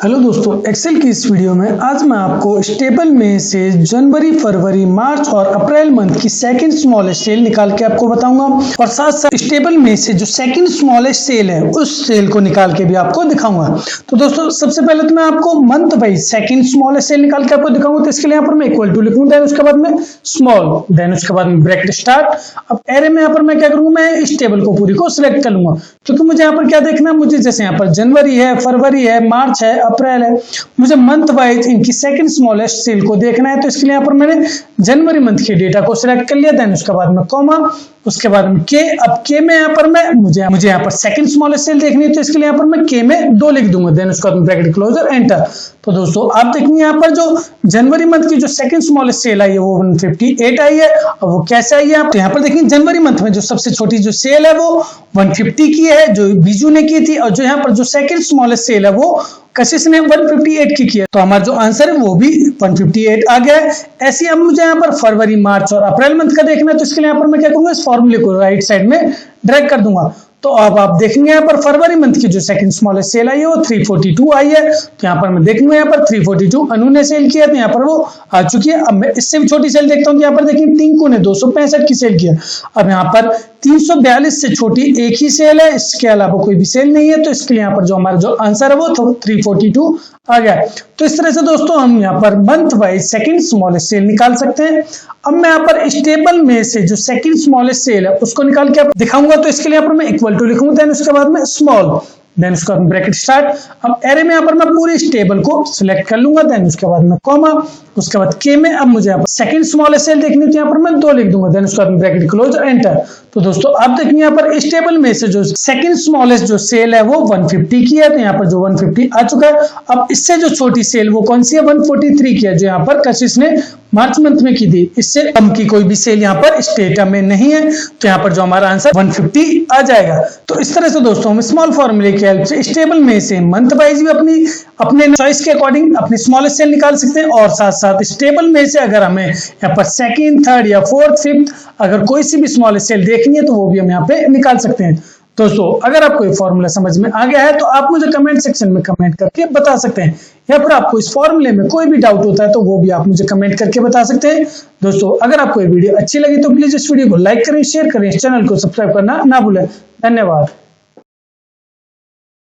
Hello दोस्तों, Excel की इस वीडियो में आज मैं आपको स्टेबल में से जनवरी, फरवरी, मार्च और अप्रैल मंथ की सेकंड स्मॉलेस्ट सेल निकाल के आपको बताऊंगा और साथ साथ स्टेबल में से जो सेकंड स्मॉलेस्ट सेल है उस सेल को निकाल के भी आपको दिखाऊंगा। तो दोस्तों सबसे पहले तो मैं आपको month wise second smallest cell निकाल के आपको दिखाऊंगा। तो इसके लिए यहाँ पर मैं इक्वल टू लिखूंगा, देन उसके बाद में स्मॉल, देन उसके बाद में ब्रैकेट स्टार्ट। अब एरे में यहाँ पर मैं क्या करूंगा, मैं इस टेबल को पूरी को सिलेक्ट कर लूंगा क्योंकि मुझे यहाँ पर क्या देखना है, मुझे जैसे यहाँ पर जनवरी है, फरवरी है, मार्च है, अप्रैल है, मुझे मंथ वाइज इनकी सेकंड स्मॉलेस्ट सेल को देखना है। तो इसके लिए यहाँ पर मैंने जनवरी मंथ के डेटा को सिलेक्ट कर लिया, देन उसके बाद में कॉमा, उसके बाद में के। अब के में यहाँ पर मैं मुझे यहाँ पर सेकंड स्मॉलेस्ट सेल देखनी है, तो इसके लिए यहाँ पर मैं के में 2 लिख दूंगा, देन उसके बाद में ब्रैकेट क्लोजर एंटर। तो दोस्तों आप देखेंगे यहाँ पर जो जनवरी मंथ की जो सेकंड स्मॉलेस्ट सेल आई है वो 158 आई है। और वो कैसे आई है, आप यहाँ पर देखेंगे जनवरी मंथ में जो सबसे छोटी जो सेल है वो 150 की है जो बीजू ने की थी, और जो यहाँ पर जो सेकंड स्मॉलेस्ट सेल है वो कशिश ने 158 की है। तो हमारा जो आंसर है वो भी 158 आ गया है। ऐसे अब मुझे यहाँ पर फरवरी, मार्च और अप्रैल मंथ का देखना है, तो इसके लिए यहाँ पर मैं क्या करूंगा, इस फॉर्मूले को राइट साइड में ड्रैग कर दूंगा। तो अब आप देखेंगे यहाँ पर फरवरी मंथ की जो सेकंड स्मॉलेस्ट सेल आई है वो 342 आई है। तो यहाँ पर मैं देखूंगा यहाँ पर 342 अनु ने सेल किया, तो यहाँ पर वो आ चुकी है। अब मैं इससे भी छोटी सेल देखता हूँ, तो यहाँ पर देखिए टिंकू ने 265 की सेल किया। अब यहाँ पर 342 से छोटी एक ही सेल है, इसके अलावा कोई भी सेल नहीं है। तो इसके लिए यहाँ पर जो हमारा जो आंसर है वो 342 आ गया। तो इस तरह से दोस्तों हम यहाँ पर month wise second smallest cell निकाल सकते हैं। अब मैं यहाँ पर स्टेबल में से जो सेकंड स्मॉलेस्ट सेल है उसको निकाल के आप दिखाऊंगा। तो इसके लिए यहाँ पर मैं इक्वल टू लिखूंगा, देन उसके बाद में स्मॉल, देन उसके बाद ब्रैकेट स्टार्ट। अब एरे में यहाँ पर मैं पूरी इस टेबल को सिलेक्ट कर लूंगा, देन उसके बाद में कॉमा, उसके बाद के में। अब मुझे यहाँ पर सेकंड स्मॉलेस्ट सेल देखनी है, तो यहाँ पर मैं 2 लिख दूंगा, देन उसके बाद ब्रैकेट क्लोज एंटर। तो दोस्तों आप देखेंगे यहाँ पर इस टेबल में से जो सेकंड स्मॉलेस्ट जो सेल है वो 150 की है, तो यहाँ पर जो 150 आ चुका है। अब इससे जो छोटी सेल वो कौन सी है, 143 की है, जो यहाँ पर कशिश ने मार्च मंथ में की थी। इससे कम की कोई भी सेल यहाँ पर इस डेटा में नहीं है, तो यहाँ पर जो हमारा आंसर 150 आ जाएगा। तो इस तरह से दोस्तों हम स्मॉल फॉर्मूले की हेल्प से स्टेबल में से मंथ वाइज भी अपने चॉइस के अकॉर्डिंग अपनी स्मॉलेस्ट सेल निकाल सकते हैं, और साथ साथ स्टेबल में से अगर हमें यहाँ पर सेकंड, थर्ड या फोर्थ, फिफ्थ अगर कोई सी भी स्मॉलेस्ट सेल देखनी है तो वो भी हम यहाँ पे निकाल सकते हैं। दोस्तों अगर आपको ये फॉर्मूला समझ में आ गया है तो आप मुझे कमेंट सेक्शन में कमेंट करके बता सकते हैं, या फिर आपको इस फॉर्मूले में कोई भी डाउट होता है तो वो भी आप मुझे कमेंट करके बता सकते हैं। दोस्तों अगर आपको ये वीडियो अच्छी लगी तो प्लीज इस वीडियो को लाइक करें, शेयर करें, इस चैनल को सब्सक्राइब करना ना भूलें। धन्यवाद।